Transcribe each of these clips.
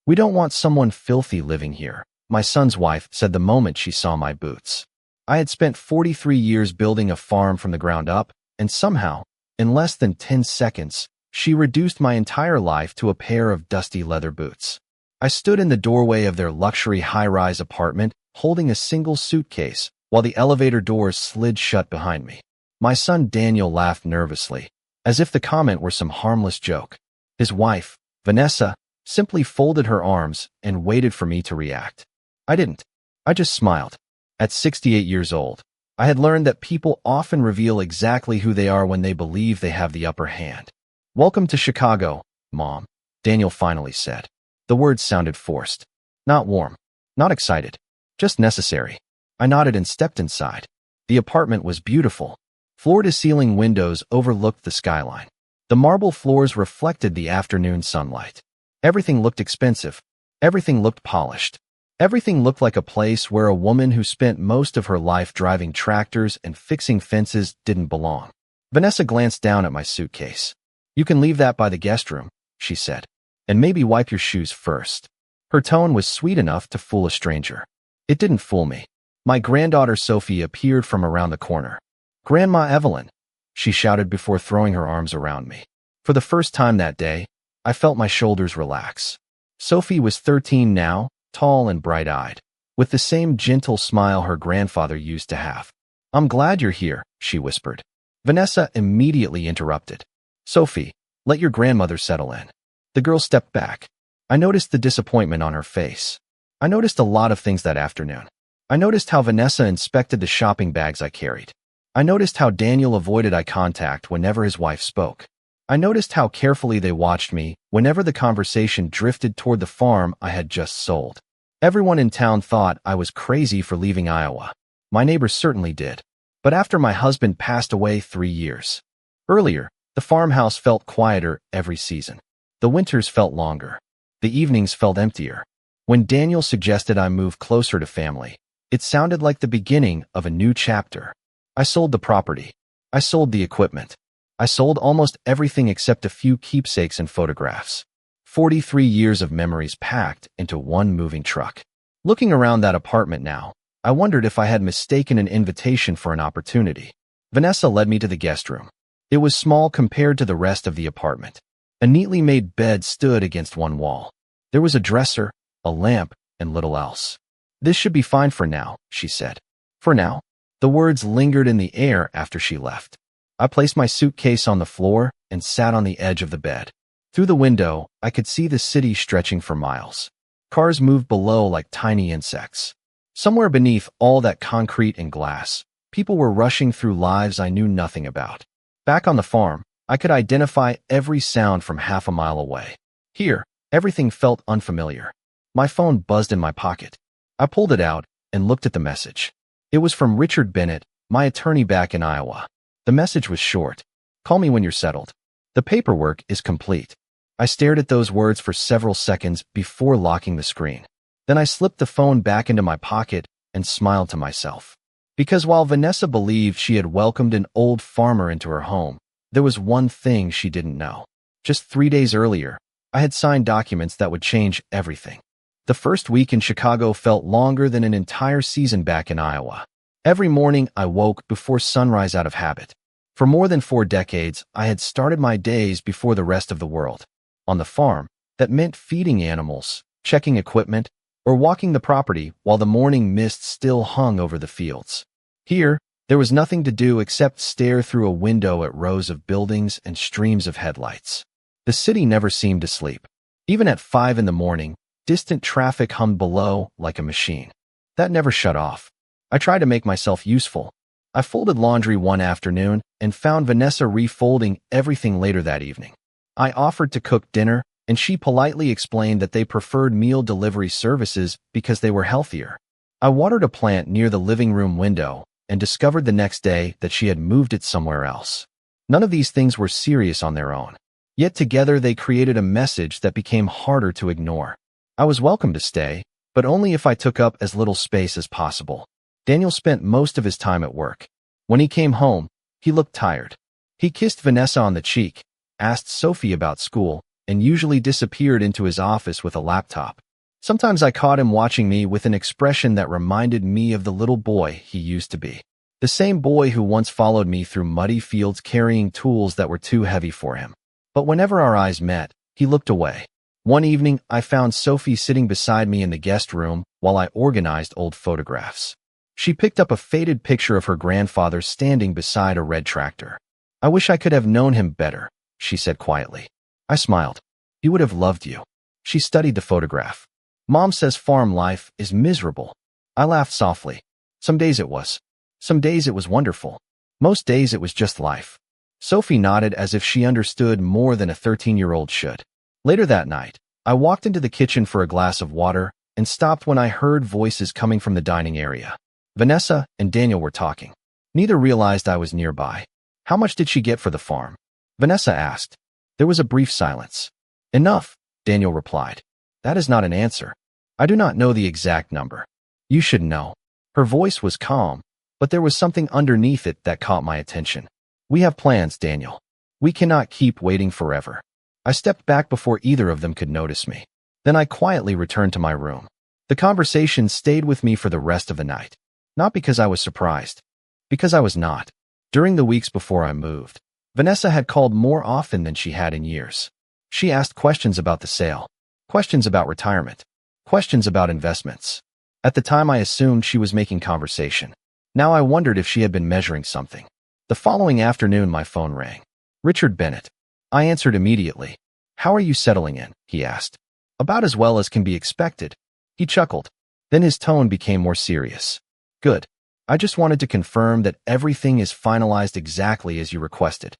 "We don't want someone filthy living here," my son's wife said the moment she saw my boots. I had spent 43 years building a farm from the ground up, and somehow, in less than 10 seconds, she reduced my entire life to a pair of dusty leather boots. I stood in the doorway of their luxury high-rise apartment, holding a single suitcase, while the elevator doors slid shut behind me. My son Daniel laughed nervously, as if the comment were some harmless joke. His wife, Vanessa, simply folded her arms and waited for me to react. I didn't. I just smiled. At 68 years old, I had learned that people often reveal exactly who they are when they believe they have the upper hand. "Welcome to Chicago, Mom," Daniel finally said. The words sounded forced. Not warm. Not excited. Just necessary. I nodded and stepped inside. The apartment was beautiful. Floor-to-ceiling windows overlooked the skyline. The marble floors reflected the afternoon sunlight. Everything looked expensive. Everything looked polished. Everything looked like a place where a woman who spent most of her life driving tractors and fixing fences didn't belong. Vanessa glanced down at my suitcase. "You can leave that by the guest room," she said. "And maybe wipe your shoes first." Her tone was sweet enough to fool a stranger. It didn't fool me. My granddaughter Sophie appeared from around the corner. "Grandma Evelyn," she shouted before throwing her arms around me. For the first time that day, I felt my shoulders relax. Sophie was 13 now, tall and bright-eyed, with the same gentle smile her grandfather used to have. "I'm glad you're here," she whispered. Vanessa immediately interrupted. "Sophie, let your grandmother settle in." The girl stepped back. I noticed the disappointment on her face. I noticed a lot of things that afternoon. I noticed how Vanessa inspected the shopping bags I carried. I noticed how Daniel avoided eye contact whenever his wife spoke. I noticed how carefully they watched me whenever the conversation drifted toward the farm I had just sold. Everyone in town thought I was crazy for leaving Iowa. My neighbors certainly did. But after my husband passed away 3 years earlier, the farmhouse felt quieter every season. The winters felt longer. The evenings felt emptier. When Daniel suggested I move closer to family, it sounded like the beginning of a new chapter. I sold the property. I sold the equipment. I sold almost everything except a few keepsakes and photographs. 43 years of memories packed into one moving truck. Looking around that apartment now, I wondered if I had mistaken an invitation for an opportunity. Vanessa led me to the guest room. It was small compared to the rest of the apartment. A neatly made bed stood against one wall. There was a dresser, a lamp, and little else. "This should be fine for now," she said. "For now?" The words lingered in the air after she left. I placed my suitcase on the floor and sat on the edge of the bed. Through the window, I could see the city stretching for miles. Cars moved below like tiny insects. Somewhere beneath all that concrete and glass, people were rushing through lives I knew nothing about. Back on the farm, I could identify every sound from half a mile away. Here, everything felt unfamiliar. My phone buzzed in my pocket. I pulled it out and looked at the message. It was from Richard Bennett, my attorney back in Iowa. The message was short. "Call me when you're settled. The paperwork is complete." I stared at those words for several seconds before locking the screen. Then I slipped the phone back into my pocket and smiled to myself. Because while Vanessa believed she had welcomed an old farmer into her home, there was one thing she didn't know. Just 3 days earlier, I had signed documents that would change everything. The first week in Chicago felt longer than an entire season back in Iowa. Every morning I woke before sunrise out of habit. For more than 4 decades, I had started my days before the rest of the world. On the farm, that meant feeding animals, checking equipment, or walking the property while the morning mist still hung over the fields. Here, there was nothing to do except stare through a window at rows of buildings and streams of headlights. The city never seemed to sleep. Even at 5 in the morning, distant traffic hummed below like a machine. That never shut off. I tried to make myself useful. I folded laundry one afternoon and found Vanessa refolding everything later that evening. I offered to cook dinner, and she politely explained that they preferred meal delivery services because they were healthier. I watered a plant near the living room window and discovered the next day that she had moved it somewhere else. None of these things were serious on their own. Yet together they created a message that became harder to ignore. I was welcome to stay, but only if I took up as little space as possible. Daniel spent most of his time at work. When he came home, he looked tired. He kissed Vanessa on the cheek, asked Sophie about school, and usually disappeared into his office with a laptop. Sometimes I caught him watching me with an expression that reminded me of the little boy he used to be. The same boy who once followed me through muddy fields carrying tools that were too heavy for him. But whenever our eyes met, he looked away. One evening, I found Sophie sitting beside me in the guest room while I organized old photographs. She picked up a faded picture of her grandfather standing beside a red tractor. "I wish I could have known him better," she said quietly. I smiled. "He would have loved you." She studied the photograph. "Mom says farm life is miserable." I laughed softly. Some days it was. Some days it was wonderful. Most days it was just life. Sophie nodded as if she understood more than a 13-year-old should. Later that night, I walked into the kitchen for a glass of water and stopped when I heard voices coming from the dining area. Vanessa and Daniel were talking. Neither realized I was nearby. "How much did she get for the farm?" Vanessa asked. There was a brief silence. "Enough," Daniel replied. "That is not an answer. I do not know the exact number." "You should know." Her voice was calm, but there was something underneath it that caught my attention. "We have plans, Daniel. We cannot keep waiting forever." I stepped back before either of them could notice me. Then I quietly returned to my room. The conversation stayed with me for the rest of the night. Not because I was surprised, because I was not. During the weeks before I moved, Vanessa had called more often than she had in years. She asked questions about the sale, questions about retirement, questions about investments. At the time, I assumed she was making conversation. Now I wondered if she had been measuring something. The following afternoon, my phone rang. Richard Bennett. I answered immediately. "How are you settling in?" he asked. "About as well as can be expected." He chuckled. Then his tone became more serious. "Good. I just wanted to confirm that everything is finalized exactly as you requested."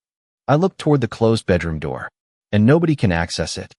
I looked toward the closed bedroom door. "And nobody can access it?"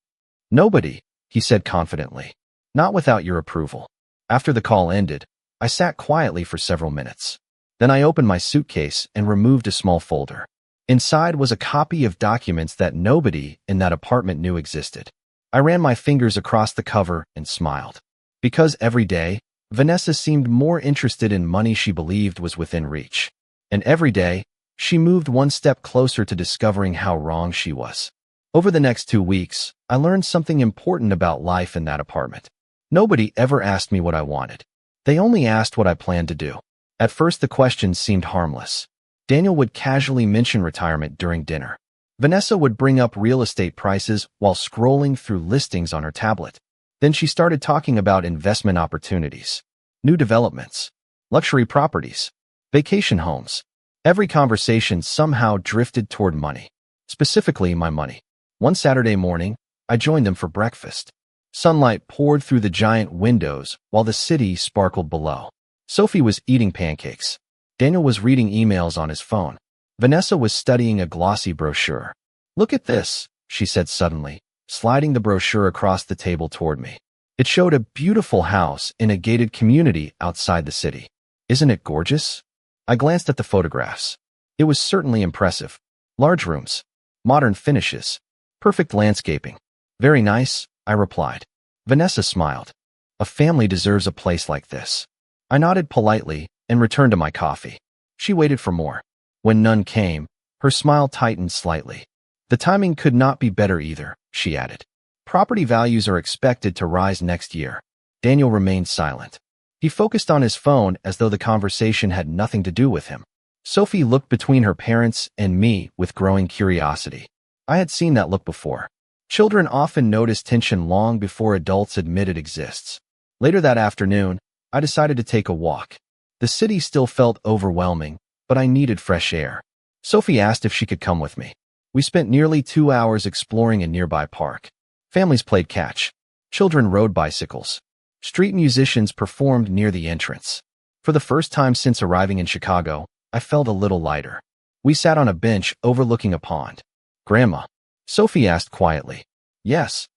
"Nobody," he said confidently. "Not without your approval." After the call ended, I sat quietly for several minutes. Then I opened my suitcase and removed a small folder. Inside was a copy of documents that nobody in that apartment knew existed. I ran my fingers across the cover and smiled. Because every day, Vanessa seemed more interested in money she believed was within reach. And every day, she moved one step closer to discovering how wrong she was. Over the next 2 weeks, I learned something important about life in that apartment. Nobody ever asked me what I wanted. They only asked what I planned to do. At first, the questions seemed harmless. Daniel would casually mention retirement during dinner. Vanessa would bring up real estate prices while scrolling through listings on her tablet. Then she started talking about investment opportunities, new developments, luxury properties, vacation homes. Every conversation somehow drifted toward money, specifically my money. One Saturday morning, I joined them for breakfast. Sunlight poured through the giant windows while the city sparkled below. Sophie was eating pancakes. Daniel was reading emails on his phone. Vanessa was studying a glossy brochure. "Look at this," she said suddenly, sliding the brochure across the table toward me. It showed a beautiful house in a gated community outside the city. "Isn't it gorgeous?" I glanced at the photographs. It was certainly impressive. Large rooms, modern finishes, perfect landscaping. "Very nice," I replied. Vanessa smiled. "A family deserves a place like this." I nodded politely and returned to my coffee. She waited for more. When none came, her smile tightened slightly. "The timing could not be better either," she added. "Property values are expected to rise next year." Daniel remained silent. He focused on his phone as though the conversation had nothing to do with him. Sophie looked between her parents and me with growing curiosity. I had seen that look before. Children often notice tension long before adults admit it exists. Later that afternoon, I decided to take a walk. The city still felt overwhelming, but I needed fresh air. Sophie asked if she could come with me. We spent nearly 2 hours exploring a nearby park. Families played catch. Children rode bicycles. Street musicians performed near the entrance. For the first time since arriving in Chicago, I felt a little lighter. We sat on a bench overlooking a pond. "Grandma?" Sophie asked quietly. "Yes.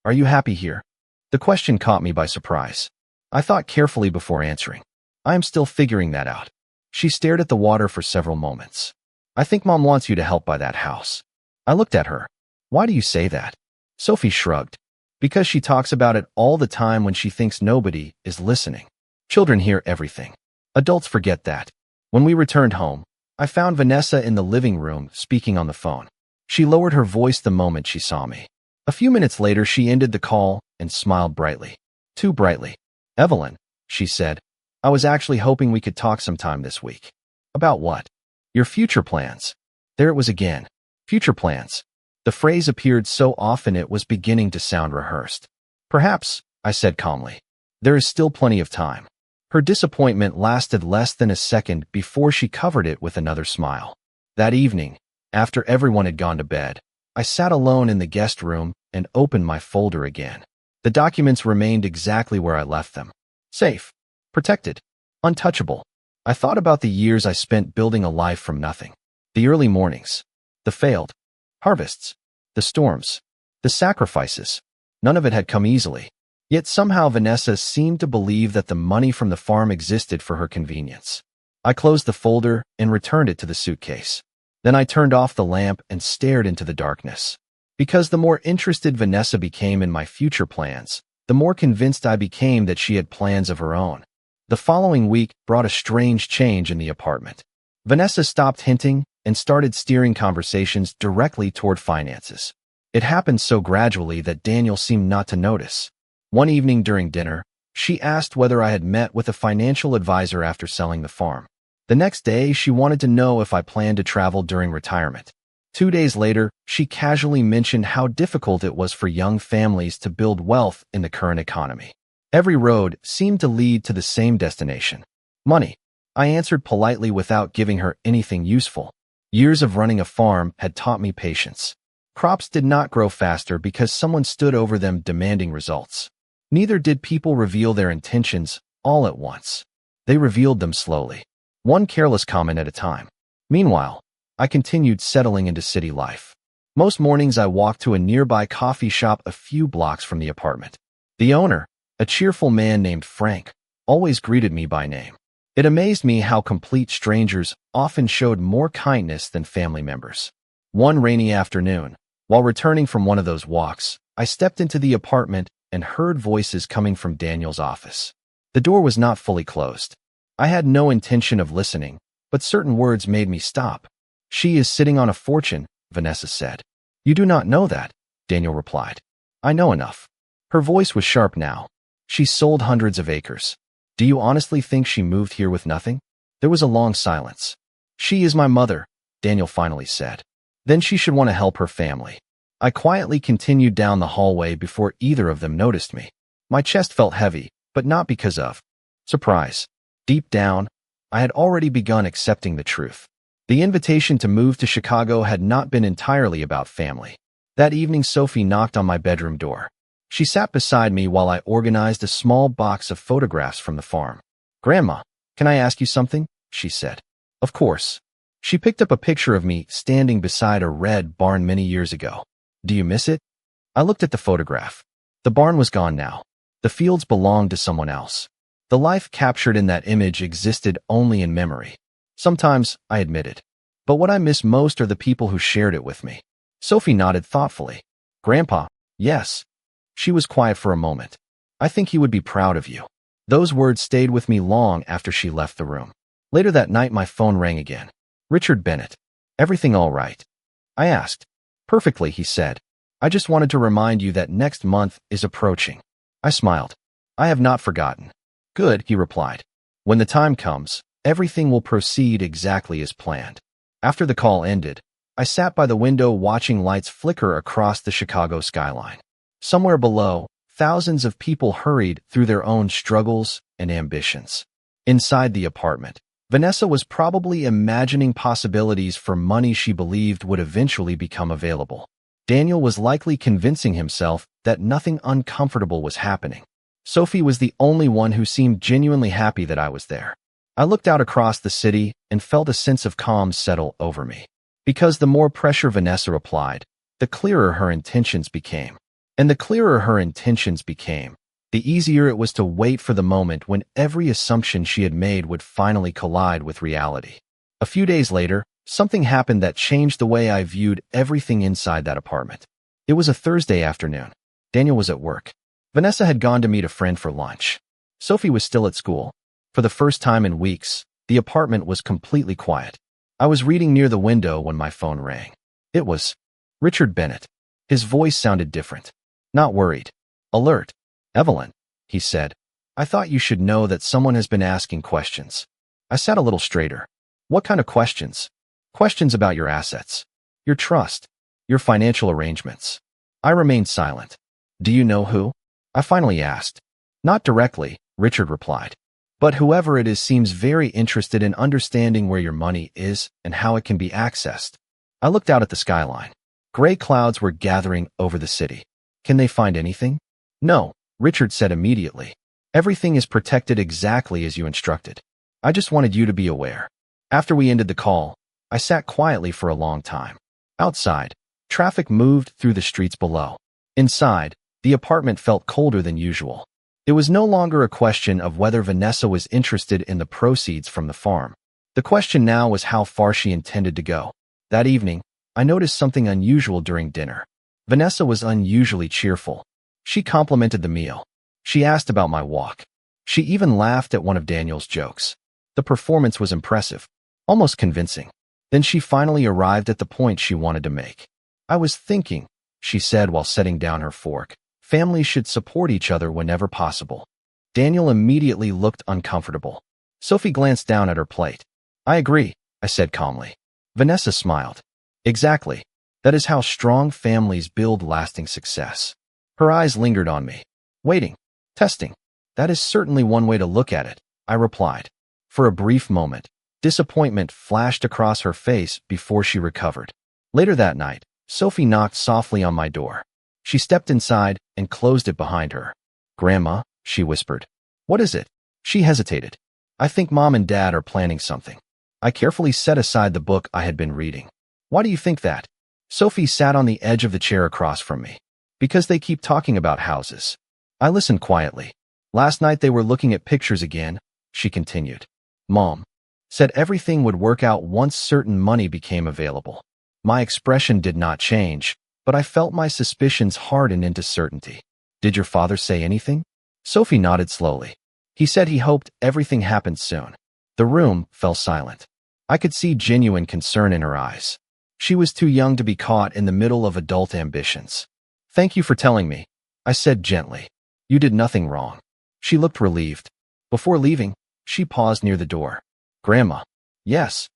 Are you happy here?" The question caught me by surprise. I thought carefully before answering. "I am still figuring that out." She stared at the water for several moments. "I think Mom wants you to help buy that house." I looked at her. "Why do you say that?" Sophie shrugged. "Because she talks about it all the time when she thinks nobody is listening. Children hear everything. Adults forget that." When we returned home, I found Vanessa in the living room speaking on the phone. She lowered her voice the moment she saw me. A few minutes later, she ended the call and smiled brightly. Too brightly. Evelyn, she said, I was actually hoping we could talk sometime this week. About what? Your future plans. There it was again. Future plans. The phrase appeared so often it was beginning to sound rehearsed. Perhaps, I said calmly. There is still plenty of time. Her disappointment lasted less than a second before she covered it with another smile. That evening, after everyone had gone to bed, I sat alone in the guest room and opened my folder again. The documents remained exactly where I left them. Safe, protected, untouchable. I thought about the years I spent building a life from nothing. The early mornings, the failed harvests, the storms, the sacrifices. None of it had come easily. Yet somehow Vanessa seemed to believe that the money from the farm existed for her convenience. I closed the folder and returned it to the suitcase. Then I turned off the lamp and stared into the darkness. Because the more interested Vanessa became in my future plans, the more convinced I became that she had plans of her own. The following week brought a strange change in the apartment. Vanessa stopped hinting and started steering conversations directly toward finances. It happened so gradually that Daniel seemed not to notice. One evening during dinner, she asked whether I had met with a financial advisor after selling the farm. The next day, she wanted to know if I planned to travel during retirement. 2 days later, she casually mentioned how difficult it was for young families to build wealth in the current economy. Every road seemed to lead to the same destination. Money. I answered politely without giving her anything useful. Years of running a farm had taught me patience. Crops did not grow faster because someone stood over them demanding results. Neither did people reveal their intentions all at once. They revealed them slowly, one careless comment at a time. Meanwhile, I continued settling into city life. Most mornings I walked to a nearby coffee shop a few blocks from the apartment. The owner, a cheerful man named Frank, always greeted me by name. It amazed me how complete strangers often showed more kindness than family members. One rainy afternoon, while returning from one of those walks, I stepped into the apartment and heard voices coming from Daniel's office. The door was not fully closed. I had no intention of listening, but certain words made me stop. She is sitting on a fortune, Vanessa said. You do not know that, Daniel replied. I know enough. Her voice was sharp now. She sold hundreds of acres. Do you honestly think she moved here with nothing? There was a long silence. She is my mother, Daniel finally said. Then she should want to help her family. I quietly continued down the hallway before either of them noticed me. My chest felt heavy, but not because of surprise. Deep down, I had already begun accepting the truth. The invitation to move to Chicago had not been entirely about family. That evening, Sophie knocked on my bedroom door. She sat beside me while I organized a small box of photographs from the farm. Grandma, can I ask you something? She said. Of course. She picked up a picture of me standing beside a red barn many years ago. Do you miss it? I looked at the photograph. The barn was gone now. The fields belonged to someone else. The life captured in that image existed only in memory. Sometimes, I admitted. But what I miss most are the people who shared it with me. Sophie nodded thoughtfully. Grandpa, yes. She was quiet for a moment. I think he would be proud of you. Those words stayed with me long after she left the room. Later that night, my phone rang again. Richard Bennett. Everything all right? I asked. Perfectly, he said. I just wanted to remind you that next month is approaching. I smiled. I have not forgotten. Good, he replied. When the time comes, everything will proceed exactly as planned. After the call ended, I sat by the window watching lights flicker across the Chicago skyline. Somewhere below, thousands of people hurried through their own struggles and ambitions. Inside the apartment, Vanessa was probably imagining possibilities for money she believed would eventually become available. Daniel was likely convincing himself that nothing uncomfortable was happening. Sophie was the only one who seemed genuinely happy that I was there. I looked out across the city and felt a sense of calm settle over me. Because the more pressure Vanessa applied, the clearer her intentions became. And the clearer her intentions became, the easier it was to wait for the moment when every assumption she had made would finally collide with reality. A few days later, something happened that changed the way I viewed everything inside that apartment. It was a Thursday afternoon. Daniel was at work. Vanessa had gone to meet a friend for lunch. Sophie was still at school. For the first time in weeks, the apartment was completely quiet. I was reading near the window when my phone rang. It was Richard Bennett. His voice sounded different. Not worried. Alert. Evelyn, he said. I thought you should know that someone has been asking questions. I sat a little straighter. What kind of questions? Questions about your assets, your trust, your financial arrangements. I remained silent. Do you know who? I finally asked. Not directly, Richard replied. But whoever it is seems very interested in understanding where your money is and how it can be accessed. I looked out at the skyline. Gray clouds were gathering over the city. Can they find anything? No, Richard said immediately. Everything is protected exactly as you instructed. I just wanted you to be aware. After we ended the call, I sat quietly for a long time. Outside, traffic moved through the streets below. Inside, the apartment felt colder than usual. It was no longer a question of whether Vanessa was interested in the proceeds from the farm. The question now was how far she intended to go. That evening, I noticed something unusual during dinner. Vanessa was unusually cheerful. She complimented the meal. She asked about my walk. She even laughed at one of Daniel's jokes. The performance was impressive, almost convincing. Then she finally arrived at the point she wanted to make. I was thinking, she said while setting down her fork, families should support each other whenever possible. Daniel immediately looked uncomfortable. Sophie glanced down at her plate. I agree, I said calmly. Vanessa smiled. Exactly. That is how strong families build lasting success. Her eyes lingered on me. Waiting. Testing. That is certainly one way to look at it, I replied. For a brief moment, disappointment flashed across her face before she recovered. Later that night, Sophie knocked softly on my door. She stepped inside and closed it behind her. Grandma, she whispered. What is it? She hesitated. I think Mom and Dad are planning something. I carefully set aside the book I had been reading. Why do you think that? Sophie sat on the edge of the chair across from me. Because they keep talking about houses. I listened quietly. Last night they were looking at pictures again, she continued. Mom said everything would work out once certain money became available. My expression did not change, but I felt my suspicions harden into certainty. Did your father say anything? Sophie nodded slowly. He said he hoped everything happened soon. The room fell silent. I could see genuine concern in her eyes. She was too young to be caught in the middle of adult ambitions. Thank you for telling me, I said gently. You did nothing wrong. She looked relieved. Before leaving, she paused near the door. Grandma. Yes.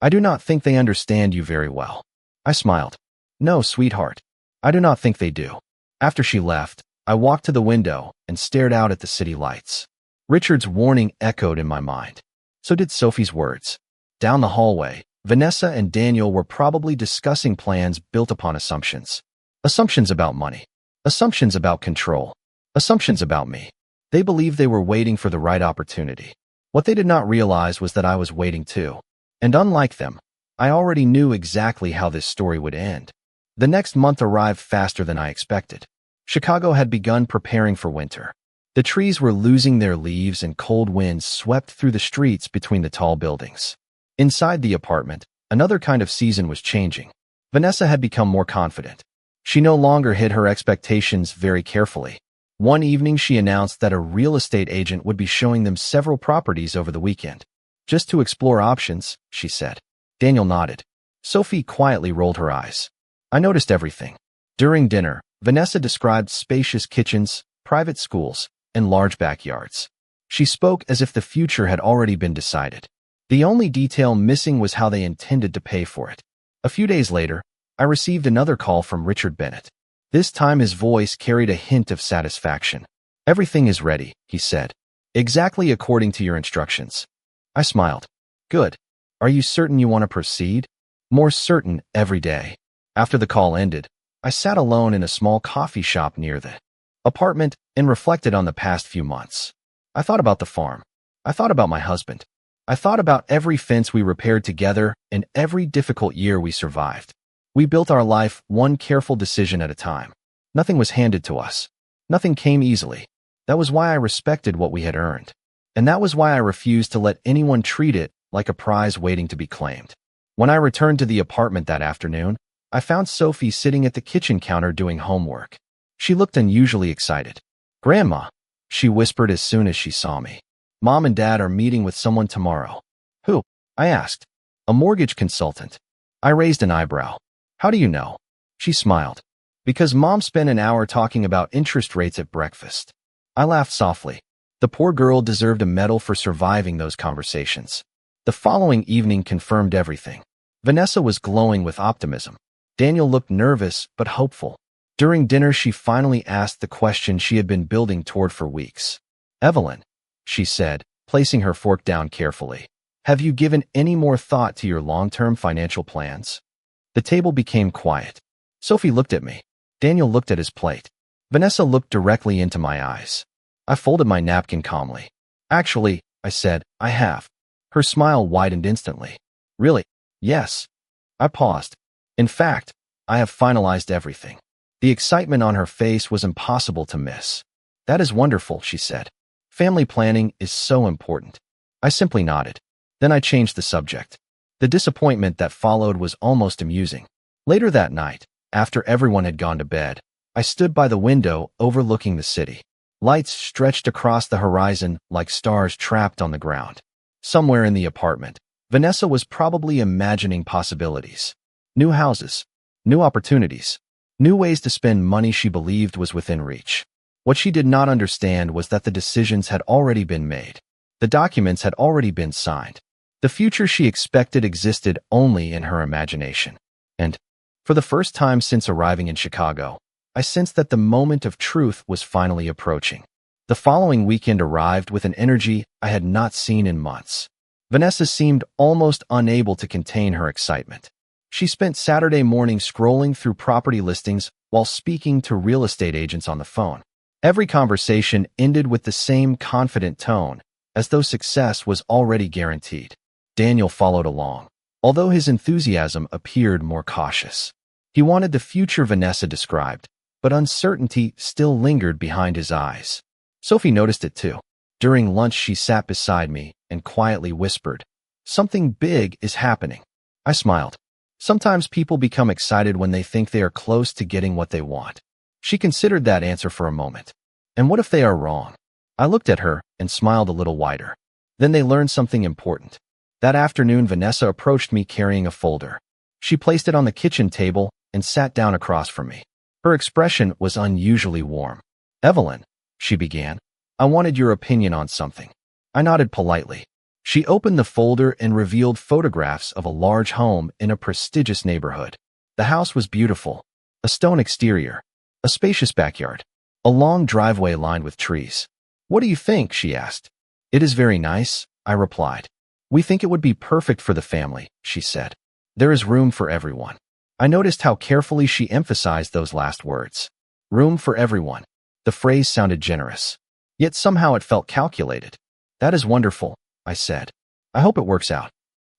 I do not think they understand you very well. I smiled. No, sweetheart. I do not think they do. After she left, I walked to the window and stared out at the city lights. Richard's warning echoed in my mind. So did Sophie's words. Down the hallway, Vanessa and Daniel were probably discussing plans built upon assumptions. Assumptions about money. Assumptions about control. Assumptions about me. They believed they were waiting for the right opportunity. What they did not realize was that I was waiting too. And unlike them, I already knew exactly how this story would end. The next month arrived faster than I expected. Chicago had begun preparing for winter. The trees were losing their leaves and cold winds swept through the streets between the tall buildings. Inside the apartment, another kind of season was changing. Vanessa had become more confident. She no longer hid her expectations very carefully. One evening she announced that a real estate agent would be showing them several properties over the weekend. Just to explore options, she said. Daniel nodded. Sophie quietly rolled her eyes. I noticed everything. During dinner, Vanessa described spacious kitchens, private schools, and large backyards. She spoke as if the future had already been decided. The only detail missing was how they intended to pay for it. A few days later, I received another call from Richard Bennett. This time his voice carried a hint of satisfaction. Everything is ready, he said. Exactly according to your instructions. I smiled. Good. Are you certain you want to proceed? More certain every day. After the call ended, I sat alone in a small coffee shop near the apartment and reflected on the past few months. I thought about the farm. I thought about my husband. I thought about every fence we repaired together and every difficult year we survived. We built our life one careful decision at a time. Nothing was handed to us. Nothing came easily. That was why I respected what we had earned. And that was why I refused to let anyone treat it like a prize waiting to be claimed. When I returned to the apartment that afternoon, I found Sophie sitting at the kitchen counter doing homework. She looked unusually excited. Grandma, she whispered as soon as she saw me. Mom and Dad are meeting with someone tomorrow. Who? I asked. A mortgage consultant. I raised an eyebrow. How do you know? She smiled. Because Mom spent an hour talking about interest rates at breakfast. I laughed softly. The poor girl deserved a medal for surviving those conversations. The following evening confirmed everything. Vanessa was glowing with optimism. Daniel looked nervous but hopeful. During dinner, she finally asked the question she had been building toward for weeks. "Evelyn," she said, placing her fork down carefully, "have you given any more thought to your long-term financial plans?" The table became quiet. Sophie looked at me. Daniel looked at his plate. Vanessa looked directly into my eyes. I folded my napkin calmly. "Actually," I said, "I have." Her smile widened instantly. "Really?" "Yes." I paused. "In fact, I have finalized everything." The excitement on her face was impossible to miss. "That is wonderful," she said. "Family planning is so important." I simply nodded. Then I changed the subject. The disappointment that followed was almost amusing. Later that night, after everyone had gone to bed, I stood by the window overlooking the city. Lights stretched across the horizon like stars trapped on the ground. Somewhere in the apartment, Vanessa was probably imagining possibilities. New houses, new opportunities, new ways to spend money she believed was within reach. What she did not understand was that the decisions had already been made. The documents had already been signed. The future she expected existed only in her imagination. And, for the first time since arriving in Chicago, I sensed that the moment of truth was finally approaching. The following weekend arrived with an energy I had not seen in months. Vanessa seemed almost unable to contain her excitement. She spent Saturday morning scrolling through property listings while speaking to real estate agents on the phone. Every conversation ended with the same confident tone, as though success was already guaranteed. Daniel followed along, although his enthusiasm appeared more cautious. He wanted the future Vanessa described, but uncertainty still lingered behind his eyes. Sophie noticed it too. During lunch, she sat beside me and quietly whispered, "Something big is happening." I smiled. Sometimes people become excited when they think they are close to getting what they want. She considered that answer for a moment. And what if they are wrong? I looked at her and smiled a little wider. Then they learned something important. That afternoon, Vanessa approached me carrying a folder. She placed it on the kitchen table and sat down across from me. Her expression was unusually warm. "Evelyn," she began, "I wanted your opinion on something." I nodded politely. She opened the folder and revealed photographs of a large home in a prestigious neighborhood. The house was beautiful. A stone exterior, a spacious backyard, a long driveway lined with trees. "What do you think?" she asked. "It is very nice," I replied. "We think it would be perfect for the family," she said. "There is room for everyone." I noticed how carefully she emphasized those last words. Room for everyone. The phrase sounded generous. Yet somehow it felt calculated. "That is wonderful," I said. "I hope it works out."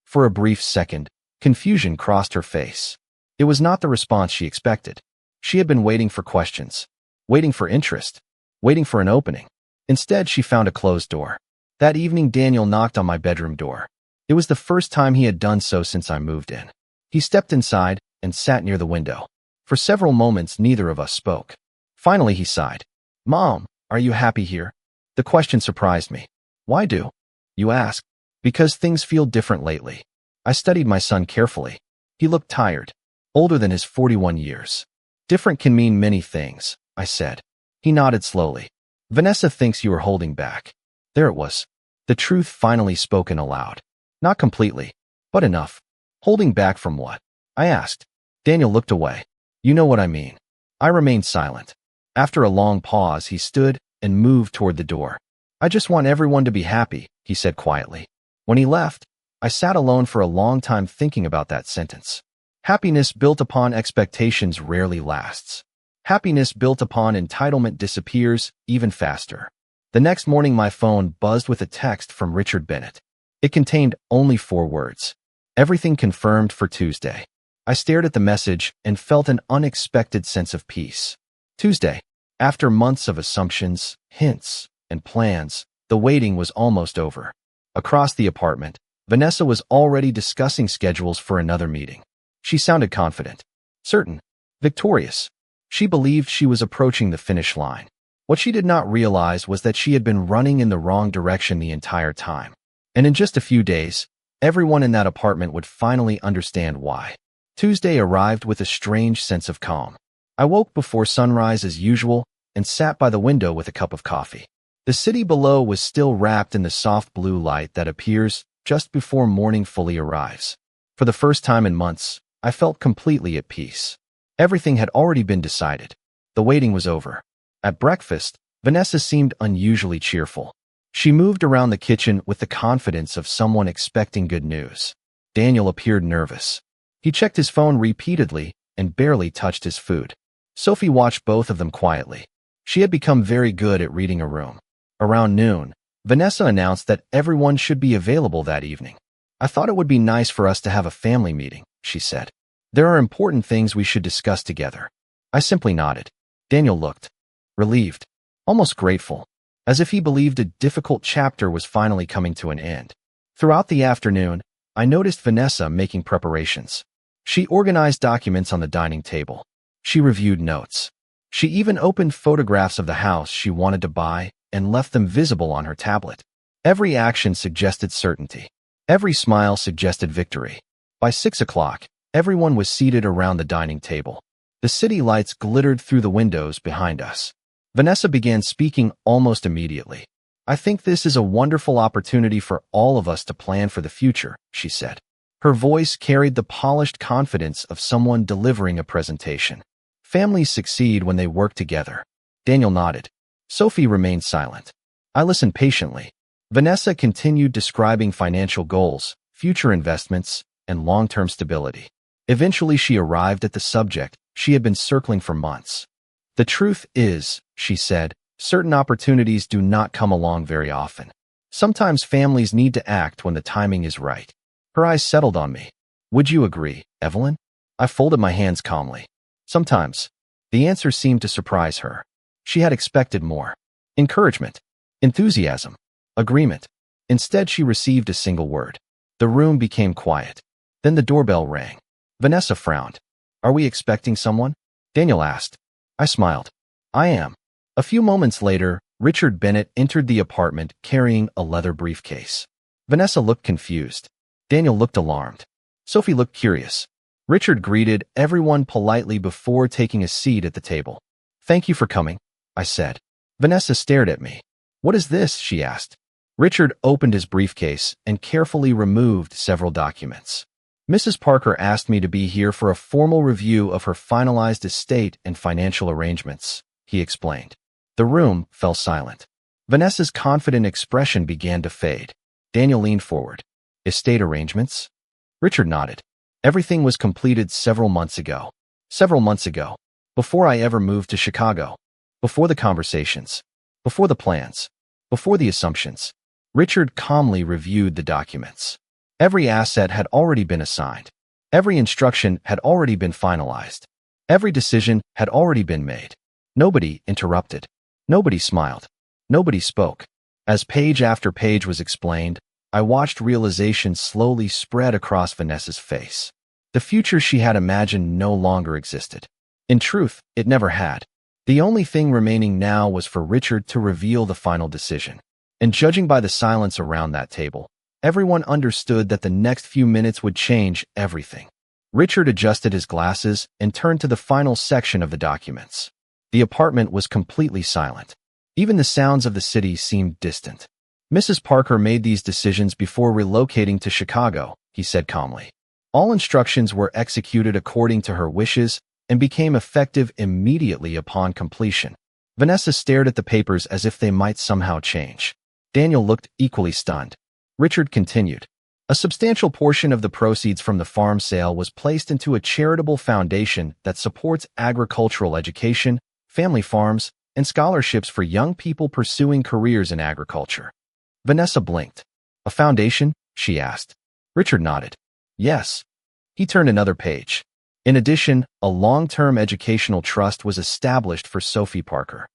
For a brief second, confusion crossed her face. It was not the response she expected. She had been waiting for questions, waiting for interest, waiting for an opening. Instead, she found a closed door. That evening, Daniel knocked on my bedroom door. It was the first time he had done so since I moved in. He stepped inside and sat near the window. For several moments, neither of us spoke. Finally, he sighed. "Mom, are you happy here?" The question surprised me. "Why do you ask?" "Because things feel different lately." I studied my son carefully. He looked tired, older than his 41 years. "Different can mean many things," I said. He nodded slowly. "Vanessa thinks you are holding back." There it was. The truth finally spoken aloud. Not completely, but enough. "Holding back from what?" I asked. Daniel looked away. "You know what I mean." I remained silent. After a long pause, he stood and moved toward the door. "I just want everyone to be happy," he said quietly. When he left, I sat alone for a long time thinking about that sentence. Happiness built upon expectations rarely lasts. Happiness built upon entitlement disappears even faster. The next morning, my phone buzzed with a text from Richard Bennett. It contained only 4 words. "Everything confirmed for Tuesday." I stared at the message and felt an unexpected sense of peace. Tuesday. After months of assumptions, hints, and plans, the waiting was almost over. Across the apartment, Vanessa was already discussing schedules for another meeting. She sounded confident, certain, victorious. She believed she was approaching the finish line. What she did not realize was that she had been running in the wrong direction the entire time. And in just a few days, everyone in that apartment would finally understand why. Tuesday arrived with a strange sense of calm. I woke before sunrise as usual and sat by the window with a cup of coffee. The city below was still wrapped in the soft blue light that appears just before morning fully arrives. For the first time in months, I felt completely at peace. Everything had already been decided. The waiting was over. At breakfast, Vanessa seemed unusually cheerful. She moved around the kitchen with the confidence of someone expecting good news. Daniel appeared nervous. He checked his phone repeatedly and barely touched his food. Sophie watched both of them quietly. She had become very good at reading a room. Around noon, Vanessa announced that everyone should be available that evening. "I thought it would be nice for us to have a family meeting," she said. "There are important things we should discuss together." I simply nodded. Daniel looked relieved, almost grateful, as if he believed a difficult chapter was finally coming to an end. Throughout the afternoon, I noticed Vanessa making preparations. She organized documents on the dining table. She reviewed notes. She even opened photographs of the house she wanted to buy and left them visible on her tablet. Every action suggested certainty. Every smile suggested victory. By 6 o'clock, everyone was seated around the dining table. The city lights glittered through the windows behind us. Vanessa began speaking almost immediately. "I think this is a wonderful opportunity for all of us to plan for the future," she said. Her voice carried the polished confidence of someone delivering a presentation. "Families succeed when they work together." Daniel nodded. Sophie remained silent. I listened patiently. Vanessa continued describing financial goals, future investments, and long-term stability. Eventually, she arrived at the subject she had been circling for months. "The truth is," she said, "certain opportunities do not come along very often. Sometimes families need to act when the timing is right." Her eyes settled on me. "Would you agree, Evelyn?" I folded my hands calmly. "Sometimes." The answer seemed to surprise her. She had expected more. Encouragement. Enthusiasm. Agreement. Instead, she received a single word. The room became quiet. Then the doorbell rang. Vanessa frowned. "Are we expecting someone?" Daniel asked. I smiled. "I am." A few moments later, Richard Bennett entered the apartment carrying a leather briefcase. Vanessa looked confused. Daniel looked alarmed. Sophie looked curious. Richard greeted everyone politely before taking a seat at the table. "Thank you for coming," I said. Vanessa stared at me. "What is this?" she asked. Richard opened his briefcase and carefully removed several documents. "Mrs. Parker asked me to be here for a formal review of her finalized estate and financial arrangements," he explained. The room fell silent. Vanessa's confident expression began to fade. Daniel leaned forward. "Estate arrangements?" Richard nodded. "Everything was completed several months ago. Several months ago. Before I ever moved to Chicago. Before the conversations. Before the plans. Before the assumptions." Richard calmly reviewed the documents. Every asset had already been assigned. Every instruction had already been finalized. Every decision had already been made. Nobody interrupted. Nobody smiled. Nobody spoke. As page after page was explained, I watched realization slowly spread across Vanessa's face. The future she had imagined no longer existed. In truth, it never had. The only thing remaining now was for Richard to reveal the final decision. And judging by the silence around that table, everyone understood that the next few minutes would change everything. Richard adjusted his glasses and turned to the final section of the documents. The apartment was completely silent. Even the sounds of the city seemed distant. "Mrs. Parker made these decisions before relocating to Chicago," he said calmly. "All instructions were executed according to her wishes and became effective immediately upon completion." Vanessa stared at the papers as if they might somehow change. Daniel looked equally stunned. Richard continued. "A substantial portion of the proceeds from the farm sale was placed into a charitable foundation that supports agricultural education, family farms, and scholarships for young people pursuing careers in agriculture." Vanessa blinked. "A foundation?" she asked. Richard nodded. "Yes." He turned another page. In addition, a long-term educational trust was established for Sophie Parker.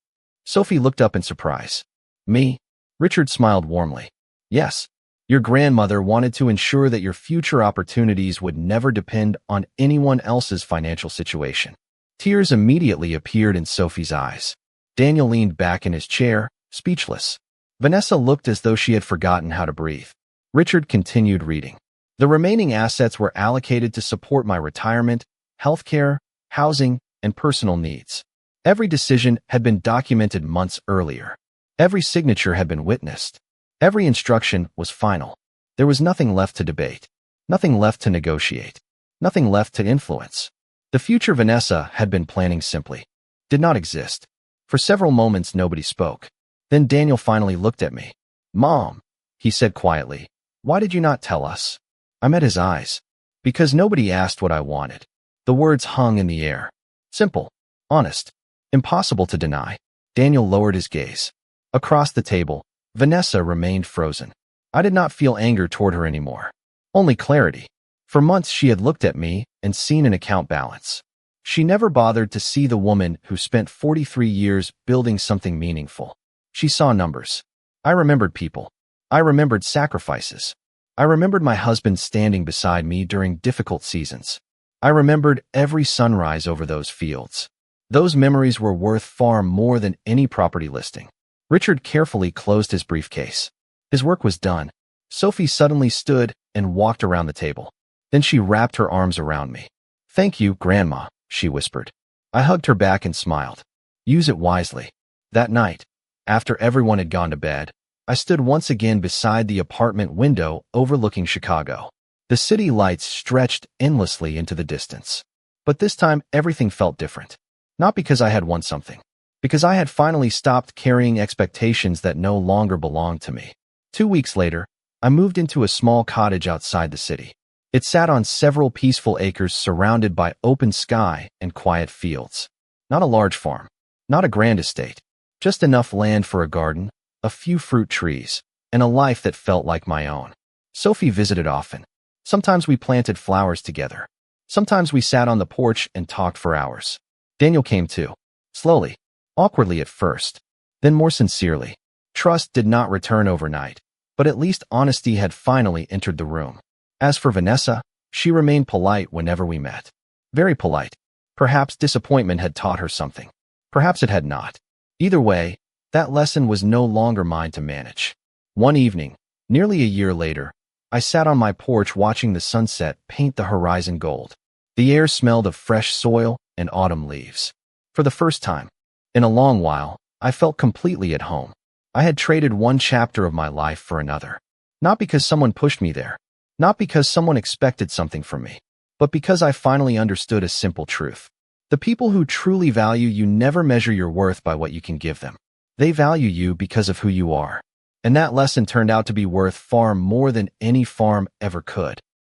Sophie looked up in surprise. "Me?" Richard smiled warmly. "Yes. Your grandmother wanted to ensure that your future opportunities would never depend on anyone else's financial situation." Tears immediately appeared in Sophie's eyes. Daniel leaned back in his chair, speechless. Vanessa looked as though she had forgotten how to breathe. Richard continued reading. "The remaining assets were allocated to support my retirement, healthcare, housing, and personal needs. Every decision had been documented months earlier. Every signature had been witnessed. Every instruction was final. There was nothing left to debate, nothing left to negotiate, nothing left to influence. The future Vanessa had been planning simply did not exist. For several moments, nobody spoke. Then Daniel finally looked at me. "Mom," he said quietly, "why did you not tell us?" I met his eyes. Because nobody asked what I wanted. The words hung in the air. Simple, honest, impossible to deny. Daniel lowered his gaze. Across the table, Vanessa remained frozen. I did not feel anger toward her anymore. Only clarity. For months she had looked at me and seen an account balance. She never bothered to see the woman who spent 43 years building something meaningful. She saw numbers. I remembered people. I remembered sacrifices. I remembered my husband standing beside me during difficult seasons. I remembered every sunrise over those fields. Those memories were worth far more than any property listing. Richard carefully closed his briefcase. His work was done. Sophie suddenly stood and walked around the table. Then she wrapped her arms around me. "Thank you, Grandma," she whispered. I hugged her back and smiled. Use it wisely. That night, after everyone had gone to bed, I stood once again beside the apartment window overlooking Chicago. The city lights stretched endlessly into the distance. But this time, everything felt different. Not because I had won something. Because I had finally stopped carrying expectations that no longer belonged to me. 2 weeks later, I moved into a small cottage outside the city. It sat on several peaceful acres surrounded by open sky and quiet fields. Not a large farm. Not a grand estate. Just enough land for a garden, a few fruit trees, and a life that felt like my own. Sophie visited often. Sometimes we planted flowers together. Sometimes we sat on the porch and talked for hours. Daniel came too. Slowly. Awkwardly at first. Then more sincerely. Trust did not return overnight, but at least honesty had finally entered the room. As for Vanessa, she remained polite whenever we met. Very polite. Perhaps disappointment had taught her something. Perhaps it had not. Either way, that lesson was no longer mine to manage. One evening, nearly a year later, I sat on my porch watching the sunset paint the horizon gold. The air smelled of fresh soil and autumn leaves. For the first time, in a long while, I felt completely at home. I had traded one chapter of my life for another. Not because someone pushed me there. Not because someone expected something from me. But because I finally understood a simple truth. The people who truly value you never measure your worth by what you can give them. They value you because of who you are. And that lesson turned out to be worth far more than any farm ever could.